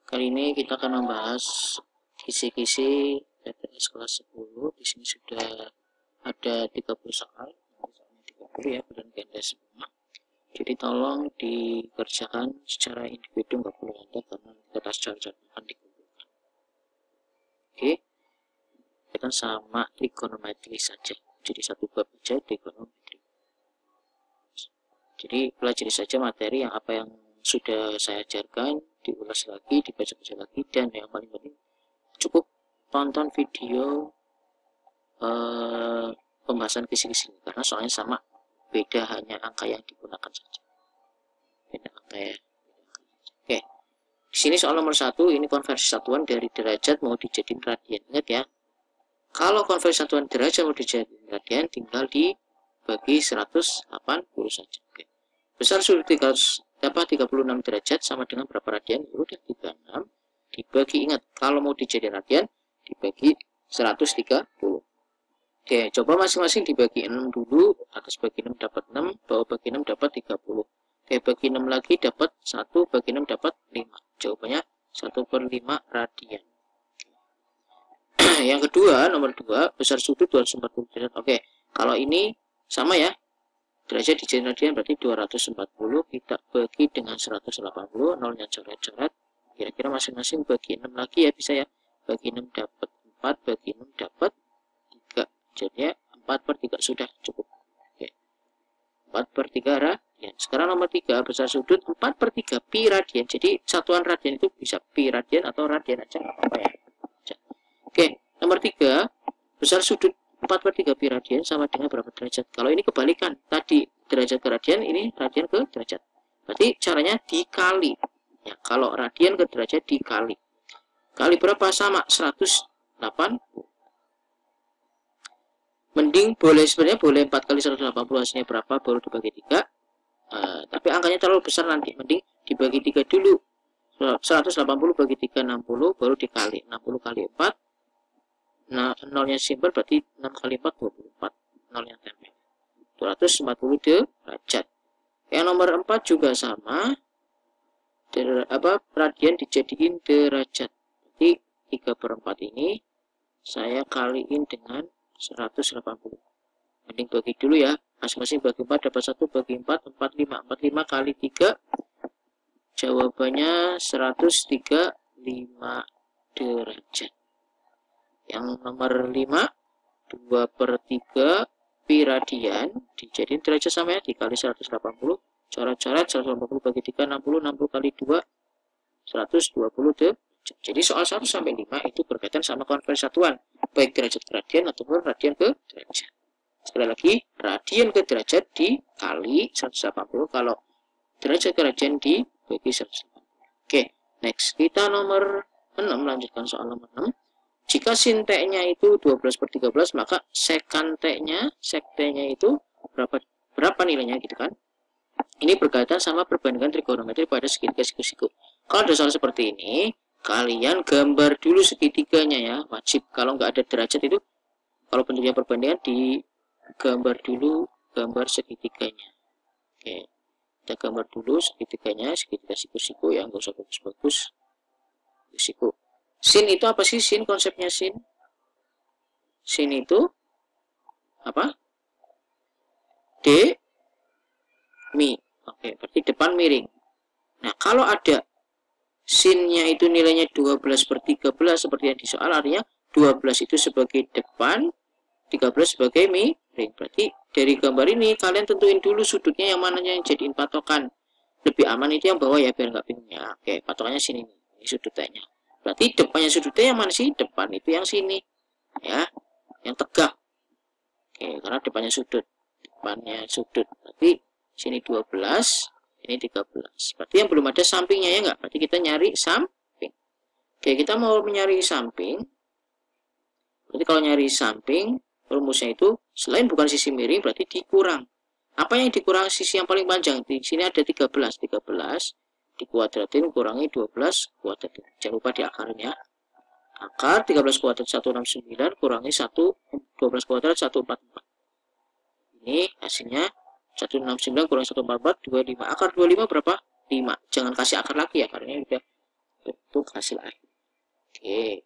Kali ini kita akan membahas kisi-kisi PTS kelas 10. Di sini sudah ada 30 soal, 30 ya, dan ganda semua. Jadi tolong dikerjakan secara individu, nggak perlu anda karena kita secara akan dikumpulkan. Oke, kita sama trigonometri saja. Jadi satu bab saja trigonometri. Jadi pelajari saja materi yang apa yang sudah saya ajarkan, diulas lagi, dibaca-baca lagi, dan yang paling penting cukup tonton video pembahasan kisi-kisi karena soalnya sama, beda hanya angka yang digunakan saja. Beda angka ya. Oke, di sini soal nomor 1 ini konversi satuan dari derajat mau dijadiin radian. Ingat ya, kalau konversi satuan derajat mau dijadiin radian tinggal dibagi 180 saja. Oke. Besar sudut dapat 36 derajat sama dengan berapa radian? Udah 36 dibagi, ingat kalau mau dijadiin radian dibagi 130. Oke, coba masing-masing dibagi 6 dulu. Atas bagi 6 dapat 6, bawah bagi 6 dapat 30. Oke, bagi 6 lagi dapat 1, bagi 6 dapat 5. Jawabannya 1/5 radian. Yang kedua, nomor 2, besar sudut 240 derajat. Oke, kalau ini sama ya, derajat dijadiin radian berarti 240, kita bagi dengan 180, nolnya coret-coret, kira-kira masing-masing bagi 6 lagi ya, bisa ya, bagi 6 dapat 4, bagi 6 dapat 3, jadi ya 4/3 sudah cukup. Oke, 4/3 radian. Sekarang nomor 3, besar sudut 4/3 pi radian, jadi satuan radian itu bisa pi radian atau radian aja, nggak apa-apa ya. Oke, nomor 3, besar sudut 4/3 pi radian sama dengan berapa derajat? Kalau ini kebalikan, tadi derajat ke radian, ini radian ke derajat. Berarti caranya dikali. Ya, kalau radian ke derajat dikali. Kali berapa? Sama 180. Mending sebenarnya boleh 4 kali 180, hasilnya berapa baru dibagi 3. Tapi angkanya terlalu besar nanti, mending dibagi 3 dulu. 180 bagi 3 60 baru dikali. 60 kali 4. Nah, nolnya simple berarti 6 kali 4 24. Nolnya tempel. 240 derajat. Yang nomor 4 juga sama. Radian dijadiin derajat. Jadi 3/4 ini saya kaliin dengan 180. Mending bagi dulu ya. Masing-masing bagi 4 dapat 1, bagi 4, 45. 45 kali 3. Jawabannya 135 derajat. Yang nomor 5, 2/3 pi radian dijadiin derajat sama ya, dikali 180, coret-coret 180 bagi 3, 60, 60 kali 2, 120 derajat. Jadi soal 1 sampai 5 itu berkaitan sama konversi satuan, baik derajat ke radian ataupun radian ke derajat. Sekali lagi, radian ke derajat dikali 180, kalau derajat ke radian dibagi 180. Oke, next. Kita nomor 6, lanjutkan soal nomor 6. Jika sin T-nya itu 12/13, maka sekan T-nya, sek T-nya itu berapa nilainya gitu kan. Ini berkaitan sama perbandingan trigonometri pada segitiga siku-siku. Kalau ada soal seperti ini, kalian gambar dulu segitiganya ya, wajib. Kalau nggak ada derajat itu, kalau bentuknya perbandingan, digambar dulu gambar segitiganya. Oke, kita gambar dulu segitiganya, segitiga siku-siku ya, nggak usah bagus-bagus. Siku. Sin itu apa sih? Sin, konsepnya sin. Sin itu apa? D mi. Oke, berarti depan miring. Nah, kalau ada sinnya itu nilainya 12/13 seperti yang di soal, artinya 12 itu sebagai depan, 13 sebagai miring. Berarti dari gambar ini kalian tentuin dulu sudutnya yang mana yang jadiin patokan. Lebih aman itu yang bawah ya, biar nggak bingung ya. Oke, patokannya sini nih. Ini sudutnya. Berarti depannya sudutnya yang mana sih? Depan itu yang sini. Ya, yang tegak. Oke, karena depannya sudut. Depannya sudut. Berarti sini 12, ini 13. Berarti yang belum ada sampingnya ya enggak? Berarti kita nyari samping. Oke, kita mau mencari samping. Berarti kalau nyari samping, rumusnya itu selain bukan sisi miring berarti dikurang. Apa yang dikurang? Sisi yang paling panjang. Di sini ada 13. 13 dikuadratin kurangi 12 kuadratin. Jangan lupa di akarnya. Akar 13 kuadrat 169 kurangi 12 kuadrat 144. Ini hasilnya 169 kurangi 144 25. Akar 25 berapa? 5. Jangan kasih akar lagi ya, karena ini udah bentuk hasil akhir. Oke.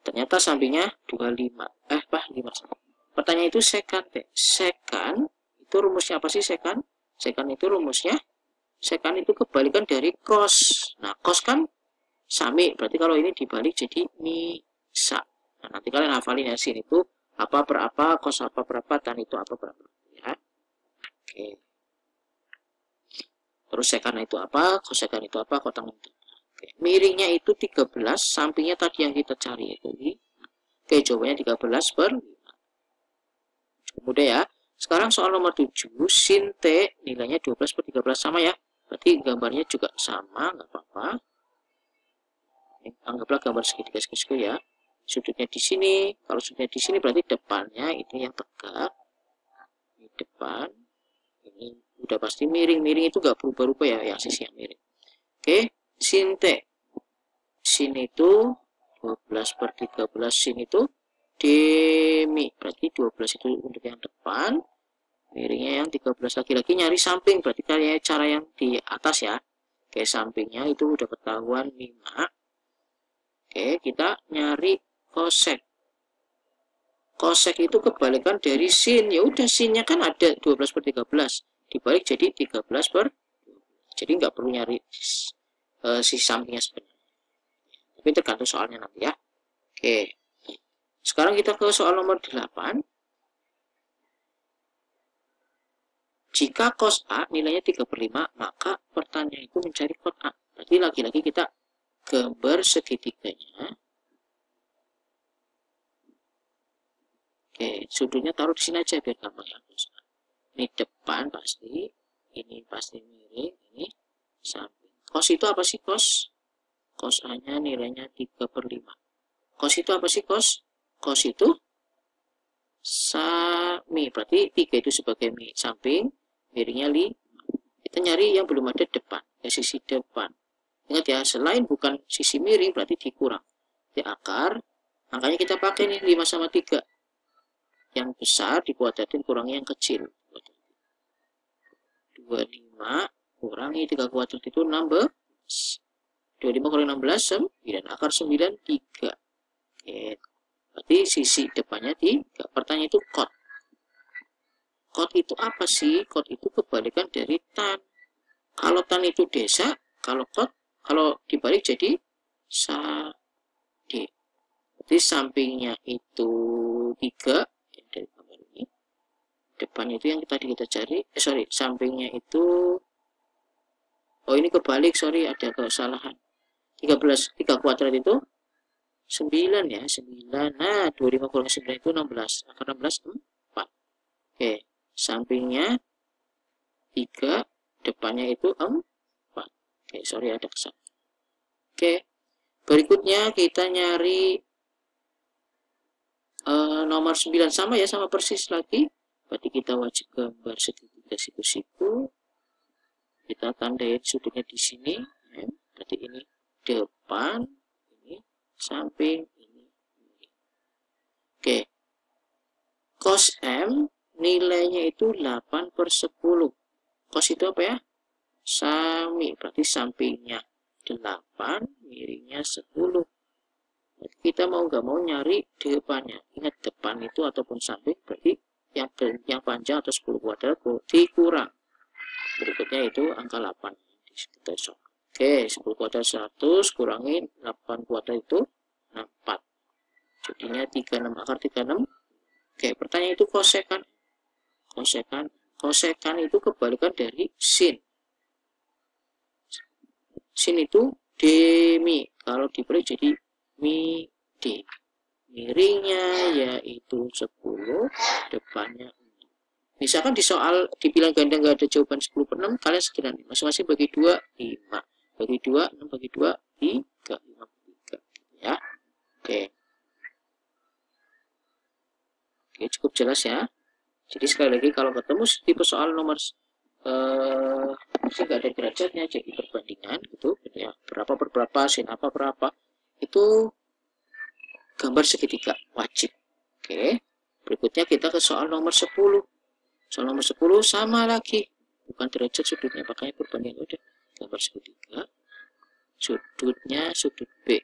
Ternyata sampingnya 25. 5. Pertanyaan itu sekant. Sekant itu rumusnya apa sih sekant? Sekant itu rumusnya, sekant itu kebalikan dari cos. Nah, cos kan sami, berarti kalau ini dibalik jadi misa. Nah, nanti kalian hafalin ya, sin itu apa per apa, cos apa per apa, tan itu apa per apa. Ya. Oke. Terus sekant itu apa, kosekan itu apa, kotan itu. Oke. Miringnya itu 13, sampingnya tadi yang kita cari itu. Oke, jawabannya 13 per 5. Mudah ya. Sekarang soal nomor 7, sin T nilainya 12 per 13 sama ya. Berarti gambarnya juga sama, nggak apa-apa. Anggaplah gambar segitiga segitiga ya. Sudutnya di sini, kalau sudutnya di sini berarti depannya itu yang tegak. Ini depan, ini udah pasti miring. Miring itu nggak berubah-ubah ya, yang sisi yang miring. Oke, sin T. Sin itu 12 per 13, sin itu demi, berarti 12 itu untuk yang depan, miringnya yang 13. Lagi-lagi nyari samping, berarti kayak cara yang di atas ya. Oke, sampingnya itu udah ketahuan 5. Oke, kita nyari kosek. Kosek itu kebalikan dari sin. Ya udah, sinnya kan ada 12 per 13. Dibalik jadi 13 per 12. Jadi nggak perlu nyari si sampingnya sebenarnya. Tapi tergantung soalnya nanti ya. Oke. Sekarang kita ke soal nomor 8. Jika cos A nilainya 3 per 5, maka pertanyaan itu mencari cos A. Berarti lagi-lagi kita gambar segitiganya. Oke, sudutnya taruh di sini aja biar gampang ya. Ini depan pasti, ini pasti miring, ini samping. Cos itu apa sih cos? Cos A-nya nilainya 3 per 5. Cos itu apa sih cos? Cos itu sami, berarti 3 itu sebagai samping, miringnya 5. Kita nyari yang belum ada depan, ya sisi depan. Ingat ya, selain bukan sisi miring berarti dikurang. Di akar, makanya kita pakai nih 5 sama 3. Yang besar dikuadratin kurangi yang kecil. 25 kurangi 3 kuadrat itu 16. 25 kurangi 16, 9. Akar 9, 3. Oke. Berarti sisi depannya 3. Pertanyaan itu cot. Cot itu apa sih? Cot itu kebalikan dari tan. Kalau tan itu desa, kalau cot, kalau dibalik jadi sade. Berarti sampingnya itu 3. Dari gambar ini. Depan itu yang tadi kita cari. Sampingnya itu. Oh, ini kebalik, ada kesalahan. 13, 3 kuadrat itu 9 ya, 9. Nah, 25 kurang 9 itu 16. Akar 16, 4. Oke, sampingnya 3, depannya itu 4. Oke, ada kesalahan. Oke, berikutnya kita nyari nomor 9 sama ya, sama persis lagi. Berarti kita wajib gambar segitiga siku-siku. Kita tandain sudutnya di sini. Berarti ini depan, ini samping, ini. Oke. Cos M nilainya itu 8 per 10. Cos itu apa ya? Sami, berarti sampingnya 8, miringnya 10. Kita mau nggak mau nyari depannya. Ingat, depan itu ataupun samping berarti yang panjang atau 10 kuadrat dikurang. Berikutnya itu angka 8. Oke, 10 kuadrat 100 kurangin 8 kuadrat itu 4. Jadinya 36, akar 36. Oke, pertanyaan itu kosekan. Kosekan itu kebalikan dari sin. Sin itu demi. Kalau dibalik jadi mi d. Miringnya yaitu 10, depannya. Misalkan di soal dibilang ganda nggak ada jawaban 10 per 6, kalian segera masing-masing bagi 2, 5. Bagi 2, 6 bagi 2, 3, 5 bagi 3. Ya. Oke. Oke, cukup jelas ya. Jadi sekali lagi kalau ketemu tipe soal nomor nggak ada derajatnya, jadi perbandingan gitu ya, berapa per berapa, sin apa berapa, itu gambar segitiga wajib. Oke, berikutnya kita ke soal nomor 10. Soal nomor 10 sama lagi, bukan derajat sudutnya, makanya perbandingan udah gambar segitiga, sudutnya sudut B.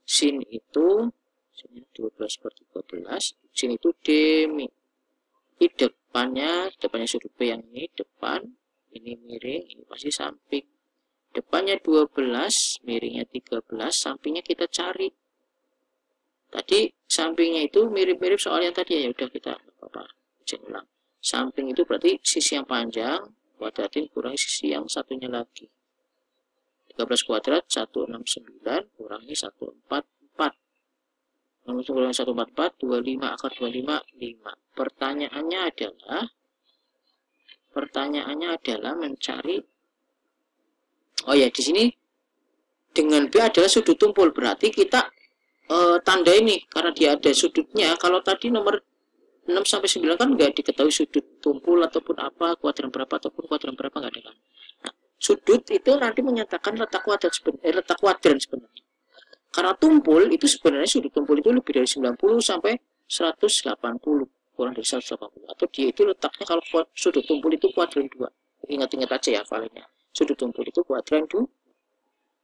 Sin itu sinnya 12 per 13, sin itu demi. Ini depannya sudut B yang ini depan, ini miring, ini pasti samping. Depannya 12, miringnya 13, sampingnya kita cari. Tadi sampingnya itu mirip-mirip soal yang tadi ya, udah kita apa ulang. Samping itu berarti sisi yang panjang, kuadratin kurangi sisi yang satunya lagi. 13 kuadrat 169 kurangi 144. 144 25 akar 25 5. Pertanyaannya adalah mencari. Oh ya, di sini dengan B adalah sudut tumpul, berarti kita tanda ini karena dia ada sudutnya. Kalau tadi nomor 6 sampai 9 kan nggak diketahui sudut tumpul ataupun apa, kuadran berapa ataupun kuadran berapa, nggak ada kan. Nah, sudut itu nanti menyatakan letak kuadran sebenarnya. Karena tumpul itu sebenarnya sudut tumpul itu lebih dari 90 sampai 180, kurang dari 180. Atau dia itu letaknya kalau sudut tumpul itu kuadran 2. Ingat-ingat aja ya hafalannya. Sudut tumpul itu kuadran 2.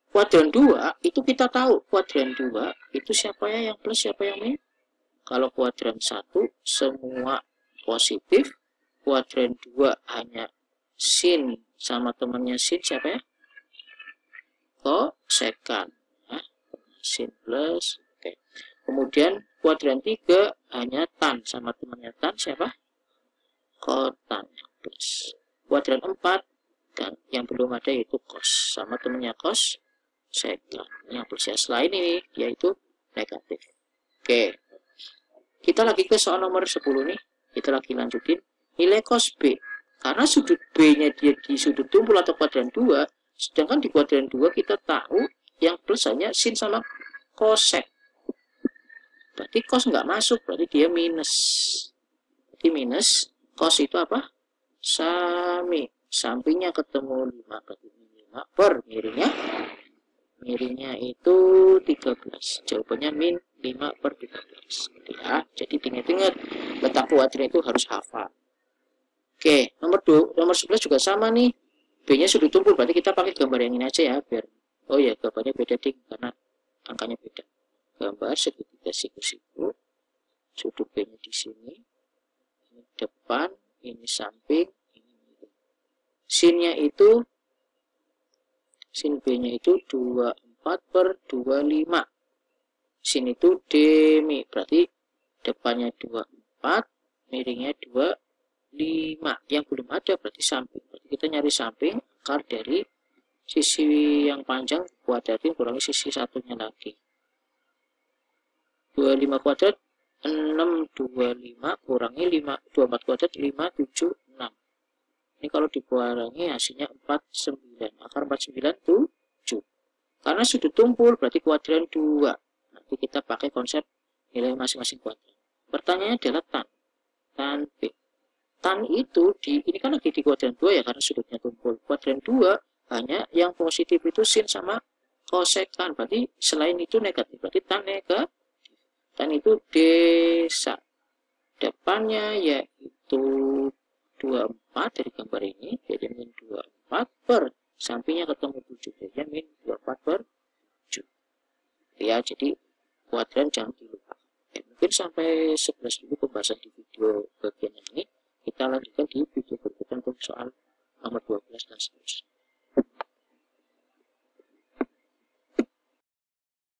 Kuadran 2 itu kita tahu kuadran 2 itu siapa ya yang plus, siapa yang minus. Kalau kuadran 1 semua positif, kuadran 2 hanya sin sama temannya sin siapa ya? Kosekan. Nah, sin plus. Oke. Kemudian kuadran 3 hanya tan sama temannya tan siapa? Kotan plus. Kuadran 4 dan yang belum ada yaitu cos sama temannya cos sekan. Yang plus ya, selain ini yaitu negatif. Oke. Kita lagi ke soal nomor 10 nih. Kita lagi lanjutin nilai cos B. Karena sudut B-nya dia di sudut tumpul atau kuadran 2, sedangkan di kuadran 2 kita tahu yang plus hanya sin sama kosek. Berarti cos nggak masuk, berarti dia minus. Berarti minus, cos itu apa? Sami. Sampingnya ketemu 5, berarti 5 per miringnya itu 13. Jawabannya min 5 per 13. Ya, jadi ingat-ingat letak kuadran itu harus hafal. Oke, nomor 11 juga sama nih. B-nya sudut tumpul, berarti kita pakai gambar yang ini aja ya, biar oh ya gambarnya beda ding karena angkanya beda. Gambar segitiga siku-siku. Sudut B-nya di sini. Ini depan, ini samping, ini miring. Sinnya itu sin B-nya itu 24 per 25. Sin itu demi, berarti depannya 24, miringnya 25. Yang belum ada berarti samping. Berarti kita nyari samping, akar dari sisi yang panjang kuadratin kurangi sisi satunya lagi. 25 kuadrat 625 kurangi 24 kuadrat 576. Ini kalau dikurangi hasilnya 49. Akar 49 7. Karena sudut tumpul berarti kuadran 2. Nanti kita pakai konsep nilai masing-masing kuadran. Pertanyaannya adalah tan B. Tan itu ini kan lagi di kuadran 2 ya karena sudutnya tumpul. Kuadran 2 hanya yang positif itu sin sama kosekan. Berarti selain itu negatif. Berarti tan negatif. Tan itu desa. Depannya yaitu 24 dari gambar ini, jadi min 24 per sampingnya ketemu 7, jadi min 24 per 7. Ya, jadi kuadran jangan dilupakan. Mungkin sampai 11 dulu pembahasan di video bagian ini. Kita lanjutkan di video berikutnya untuk soal nomor 12 dan seterusnya.